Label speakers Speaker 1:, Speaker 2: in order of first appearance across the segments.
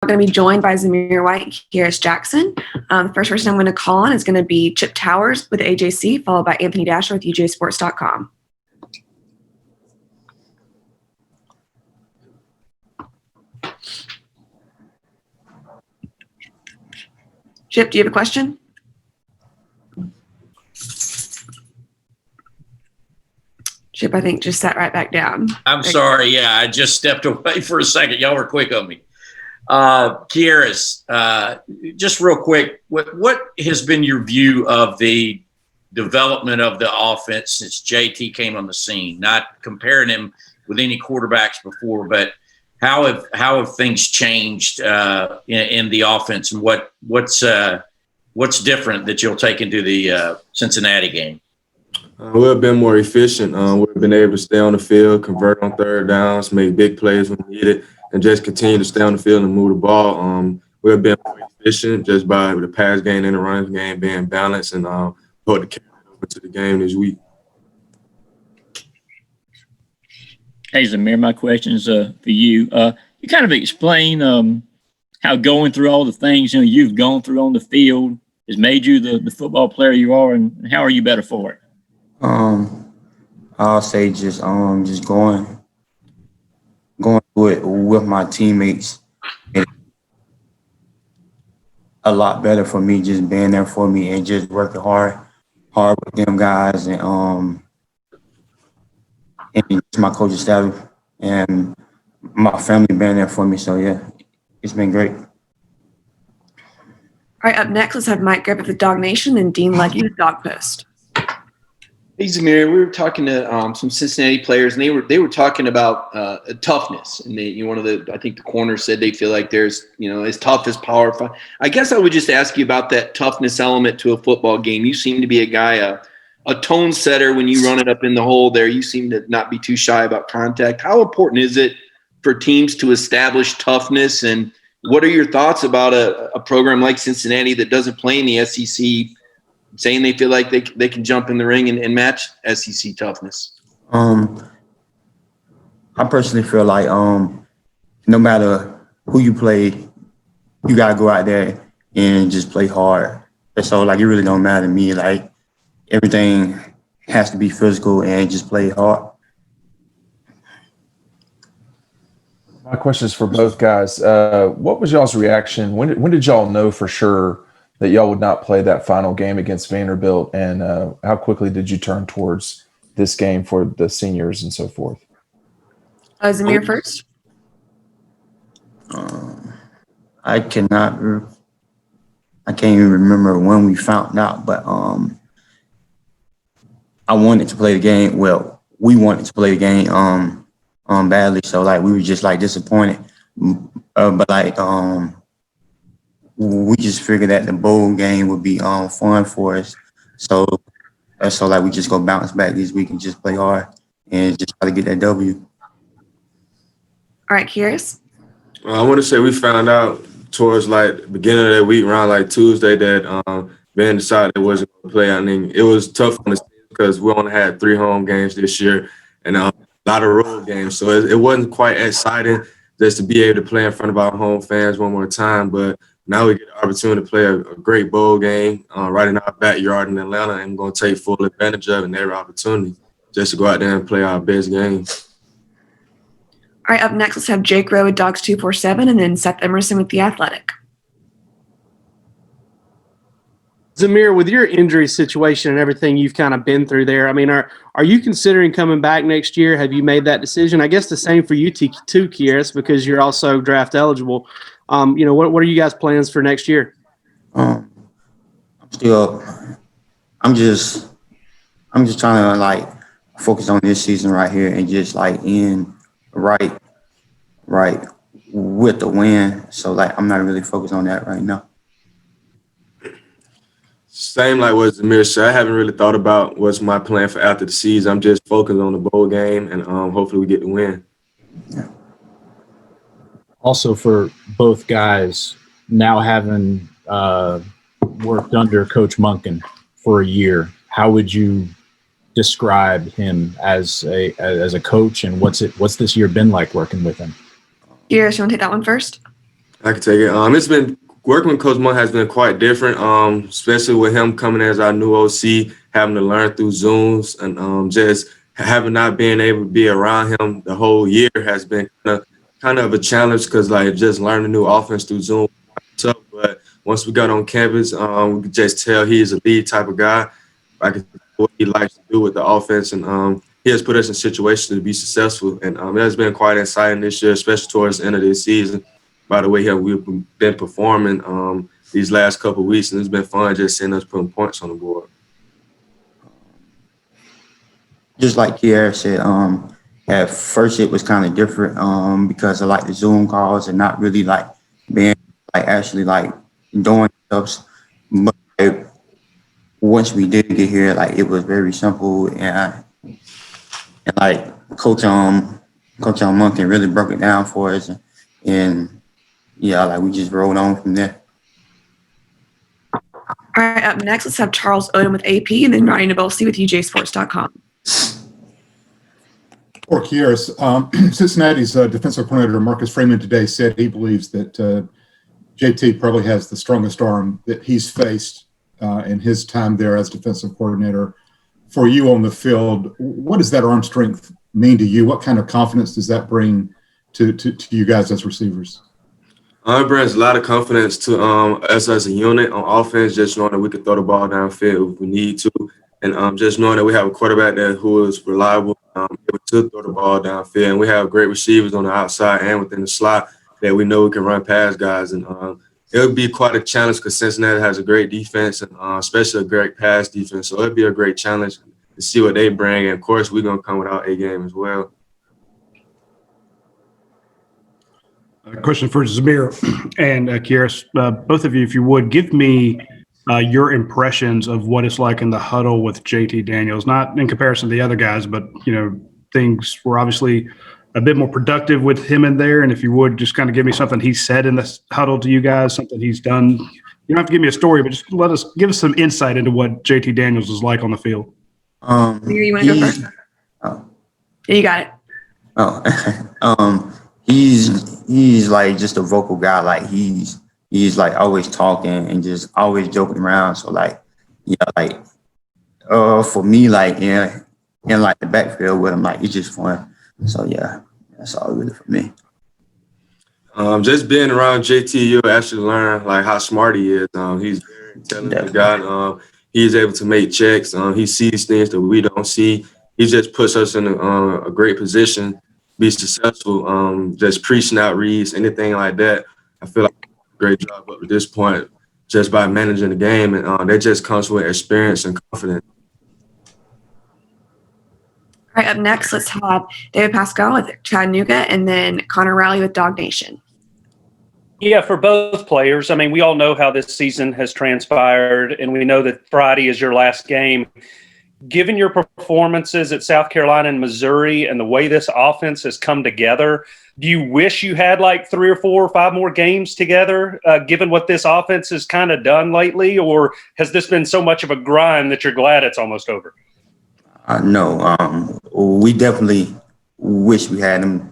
Speaker 1: going to be joined by Zamir White and Kearis Jackson. The first person I'm going to call on is going to be Chip Towers with AJC, followed by Anthony Dasher with UJSports.com. Chip, do you have a question? Chip, I think, just sat right back down.
Speaker 2: I'm sorry. Yeah, I just stepped away for a second. Y'all were quick on me. Kearis, just real quick, what has been your view of the development of the offense since JT came on the scene? Not comparing him with any quarterbacks before, but how have things changed in the offense, and what's different that you'll take into the Cincinnati game?
Speaker 3: We've been more efficient. We've been able to stay on the field, convert on third downs, make big plays when needed, and just continue to stay on the field and move the ball. We've been more efficient just by the pass game and the run game being balanced, and put the carry over to the game this week.
Speaker 4: Hey, Zamir, my question is for you. You kind of explain how going through all the things you've gone through on the field has made you the football player you are, and how are you better for it?
Speaker 5: I'll say just going through it with my teammates. It's a lot better for me just being there for me and just working hard with them guys and my coaching staff and my family being there for me. So yeah, it's been great.
Speaker 1: All right, up next, let's have Mike Griffith with Dog Nation and Dean Legge with Dog Post.
Speaker 6: Hey, Zamir, we were talking to some Cincinnati players, and they were talking about toughness. And I think the corner said they feel like there's, as tough as Power 5. I guess I would just ask you about that toughness element to a football game. You seem to be a guy, a tone setter when you run it up in the hole there. You seem to not be too shy about contact. How important is it for teams to establish toughness? And what are your thoughts about a program like Cincinnati that doesn't play in the SEC, saying they feel like they can jump in the ring and match SEC toughness?
Speaker 5: I personally feel like no matter who you play, you gotta go out there and just play hard. And so it really don't matter to me. Everything has to be physical and just play hard.
Speaker 7: My question is for both guys. What was y'all's reaction? When did y'all know for sure that y'all would not play that final game against Vanderbilt, and how quickly did you turn towards this game for the seniors and so forth?
Speaker 1: Zamir first.
Speaker 5: I can't even remember when we found out, but I wanted to play the game. Well, we wanted to play the game badly, so we were just disappointed, but we just figured that the bowl game would be fun for us. So we just go bounce back this week and just play hard and just try to get that W.
Speaker 1: All right, Kearis.
Speaker 3: I want to say we found out towards the beginning of that week, around Tuesday, that Van decided it wasn't going to play. I mean, it was tough on the team because we only had 3 home games this year and a lot of road games. So it wasn't quite exciting just to be able to play in front of our home fans one more time. But now we get the opportunity to play a great bowl game right in our backyard in Atlanta, and we're going to take full advantage of it and every opportunity just to go out there and play our best game.
Speaker 1: All right, up next, let's have Jake Rowe with Dogs 247 and then Seth Emerson with The Athletic.
Speaker 8: Zamir, with your injury situation and everything you've kind of been through there, I mean, are you considering coming back next year? Have you made that decision? I guess the same for you too, Kearis, because you're also draft eligible. What are you guys' plans for next year?
Speaker 5: I'm just trying to focus on this season right here and just end right with the win. So I'm not really focused on that right now.
Speaker 3: Same like what Zamir said. I haven't really thought about what's my plan for after the season. I'm just focused on the bowl game, and hopefully we get the win.
Speaker 5: Yeah.
Speaker 9: Also, for both guys, now having worked under Coach Monken for a year, how would you describe him as a coach, and what's this year been like working with him?
Speaker 1: Kearis, you want to take that one first?
Speaker 3: I can take it. It's been working with Coach Monk has been quite different, especially with him coming as our new OC, having to learn through Zooms and just having not been able to be around him the whole year has been kind of a challenge because like just learning a new offense through Zoom was tough. But once we got on campus, we could just tell he's a lead type of guy. I could see what he likes to do with the offense, and he has put us in situations to be successful. And it has been quite exciting this year, especially towards the end of this season. By the way, we've been performing these last couple of weeks, and it's been fun just seeing us putting points on the board.
Speaker 5: Just like Kearis said, at first it was kind of different because of like the Zoom calls and not really like being like actually like doing stuff. But like, once we did get here, like it was very simple and like Coach Monken really broke it down for us and yeah, like we just rolled on from there.
Speaker 1: All right, up next, let's have Charles Odom with AP and then Ryan Nabelsi with UJSports.com.
Speaker 10: For Kearis, Cincinnati's defensive coordinator Marcus Freeman today said he believes that JT probably has the strongest arm that he's faced in his time there as defensive coordinator. For you on the field, what does that arm strength mean to you? What kind of confidence does that bring to you guys as receivers?
Speaker 3: It brings a lot of confidence to us as a unit on offense, just knowing that we can throw the ball downfield if we need to. And just knowing that we have a quarterback there who is reliable, able to throw the ball downfield. And we have great receivers on the outside and within the slot that we know we can run past guys. And it would be quite a challenge because Cincinnati has a great defense and especially a great pass defense. So it would be a great challenge to see what they bring. And, of course, we're going to come with our A game as well.
Speaker 11: Question for Zamir and Kearis. Both of you, if you would, give me your impressions of what it's like in the huddle with JT Daniels, not in comparison to the other guys, but, you know, things were obviously a bit more productive with him in there. And if you would, just kind of give me something he said in the huddle to you guys, something he's done. You don't have to give me a story, but just give us some insight into what JT Daniels is like on the field.
Speaker 1: Zamir, you want to go first?
Speaker 5: Oh.
Speaker 1: Yeah, you got it.
Speaker 5: Oh, he's like just a vocal guy. Like he's like always talking and just always joking around. So like, yeah, like for me, like in like the backfield with him, like it's just fun. So yeah, that's all really for me.
Speaker 3: Just being around JT, you'll actually learn like how smart he is. He's very intelligent guy. He's able to make checks. He sees things that we don't see. He just puts us in a great position to be successful. Just pre-snap reads, anything like that. I feel like a great job up to this point just by managing the game. And that just comes with experience and confidence.
Speaker 1: All right, up next, let's have David Pascal with Chattanooga and then Connor Rowley with Dog Nation.
Speaker 12: Yeah, for both players, I mean, we all know how this season has transpired, and we know that Friday is your last game. Given your performances at South Carolina and Missouri and the way this offense has come together, do you wish you had like 3 or 4 or 5 more games together, given what this offense has kind of done lately? Or has this been so much of a grind that you're glad it's almost over?
Speaker 5: No, we definitely wish we had them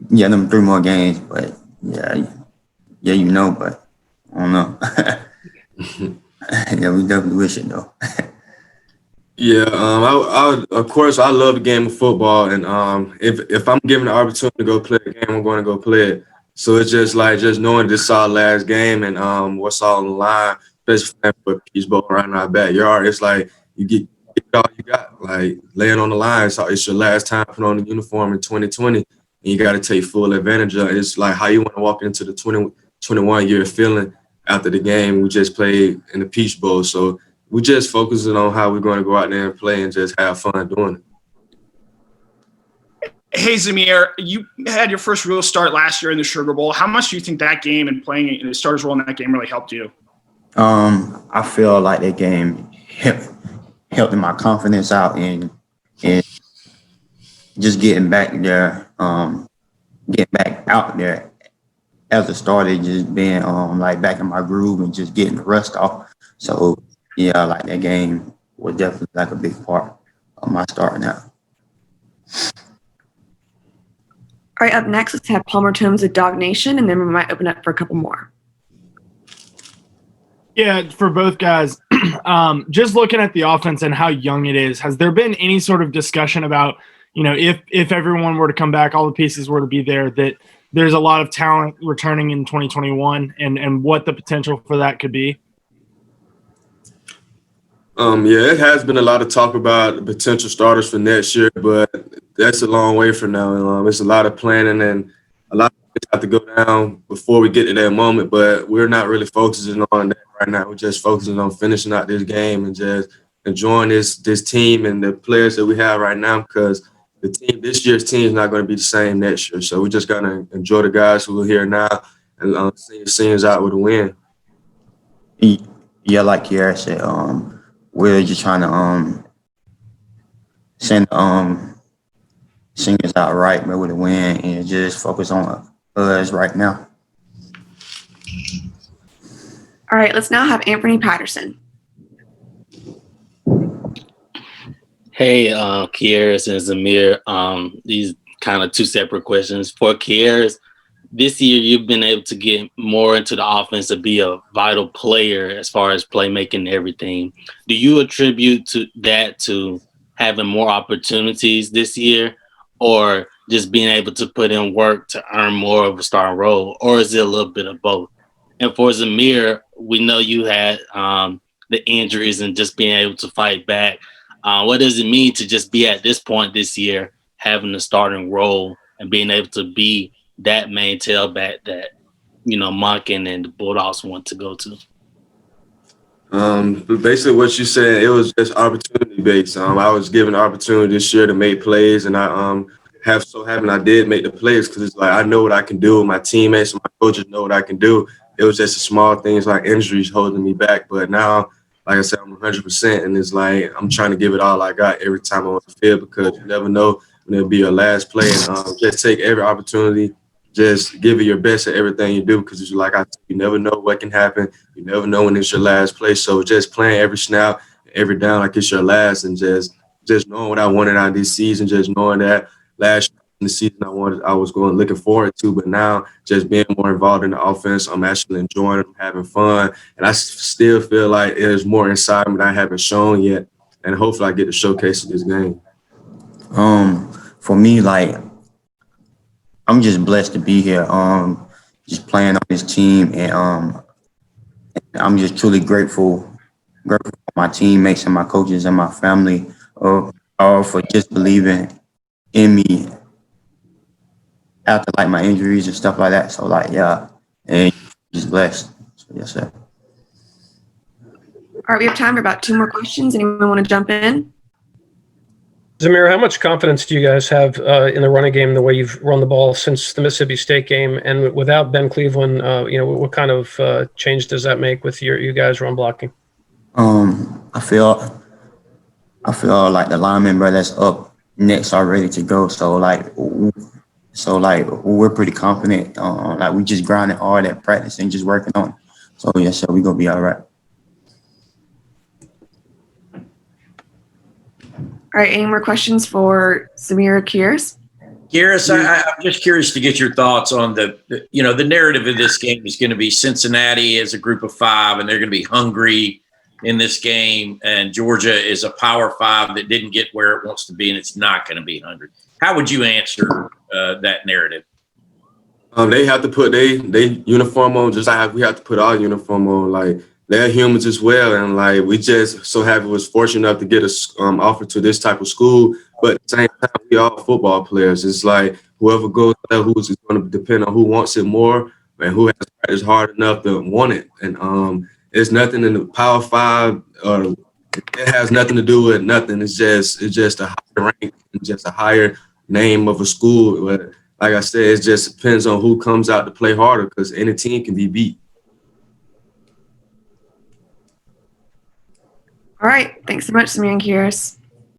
Speaker 5: 3 more games, but yeah, you know, but I don't know. Yeah, we definitely wish it though.
Speaker 3: Yeah, of course, I love the game of football, and if I'm given the opportunity to go play a game, I'm going to go play it. So it's just knowing this is our last game and what's all on the line, especially for a Peach Bowl right in our backyard. It's like you get all you got, like laying on the line. So it's your last time putting on the uniform in 2020, and you got to take full advantage of it. It's like how you want to walk into the 21-year feeling after the game. We just played in the Peach Bowl, so we just focusing on how we're going to go out there and play and just have fun doing it.
Speaker 13: Hey, Zamir, you had your first real start last year in the Sugar Bowl. How much do you think that game and playing in the starter's role in that game really helped you?
Speaker 5: I feel like that game helped my confidence out and just getting back there, getting back out there as a starter, just being like back in my groove and just getting the rust off. So yeah, like that game was definitely like a big part of my starting out.
Speaker 1: All right, up next, let's have Palmer Tomes of Dog Nation, and then we might open up for a couple more.
Speaker 14: Yeah, for both guys, just looking at the offense and how young it is, has there been any sort of discussion about, if everyone were to come back, all the pieces were to be there, that there's a lot of talent returning in 2021 and what the potential for that could be?
Speaker 3: Yeah, it has been a lot of talk about potential starters for next year, but that's a long way from now. It's a lot of planning and a lot of things have to go down before we get to that moment, but we're not really focusing on that right now. We're just focusing on finishing out this game and just enjoying this team and the players that we have right now, because this year's team is not going to be the same next year. So we're just going to enjoy the guys who are here now and see us out with a win.
Speaker 5: Yeah, like Kearis said, we're just trying to send singers out right, but with a win, and just focus on us right now.
Speaker 1: All right, let's now have Anthony Patterson.
Speaker 15: Hey, Kearis and Zamir. These kind of two separate questions. For Kearis, this year you've been able to get more into the offense to be a vital player as far as playmaking and everything. Do you attribute to having more opportunities this year, or just being able to put in work to earn more of a starting role, or is it a little bit of both? And for Zamir, we know you had the injuries and just being able to fight back. What does it mean to just be at this point this year, having a starting role and being able to be that main tailback that, Monken and the Bulldogs want to go to?
Speaker 3: Basically what you said, it was just opportunity based. I was given the opportunity this year to make plays, and I I did make the plays because it's like I know what I can do. My teammates and my coaches know what I can do. It was just the small things like injuries holding me back. But now, like I said, I'm 100%, and it's like I'm trying to give it all I got every time I'm on the field, because you never know when it'll be your last play. And just take every opportunity. Just give it your best at everything you do, because it's like you never know what can happen. You never know when it's your last play. So just playing every snap, every down like it's your last, and just knowing what I wanted out of this season, just knowing that last year in the season I was looking forward to, but now just being more involved in the offense, I'm actually enjoying it, I'm having fun, and I still feel like there's more inside me that I haven't shown yet, and hopefully I get to showcase this game.
Speaker 5: For me, I'm just blessed to be here, just playing on this team, and I'm just truly grateful for my teammates and my coaches and my family, for just believing in me after my injuries and stuff like that. So and just blessed. So yes, sir.
Speaker 1: All right, we have time for about 2 more questions. Anyone want to jump in?
Speaker 16: Zamir, how much confidence do you guys have in the running game, the way you've run the ball since the Mississippi State game? And without Ben Cleveland, what kind of change does that make with you guys' run blocking?
Speaker 5: I feel like the linemen, bro, that's up next are ready to go. So we're pretty confident. We just grinding hard at practice and just working on it. So yes, sir, we gonna be all right.
Speaker 1: All right, any more questions for Zamir or Kearis?
Speaker 2: Kearis, I'm just curious to get your thoughts on the narrative of this game is going to be Cincinnati as a group of 5, and they're going to be hungry in this game, and Georgia is a Power 5 that didn't get where it wants to be, and it's not going to be hungry. How would you answer that narrative?
Speaker 3: They have to put their uniform on just like we have to put our uniform on. They're humans as well, and we just so happy was fortunate enough to get an offer to this type of school. But at the same time, we all football players. It's like whoever goes there, who's going to depend on who wants it more and who has practiced hard enough to want it. And it's nothing in the Power 5. It has nothing to do with nothing. It's just a higher rank and just a higher name of a school. But like I said, it just depends on who comes out to play harder, because any team can be beat.
Speaker 1: All right. Thanks so much, Zamir and Kearis.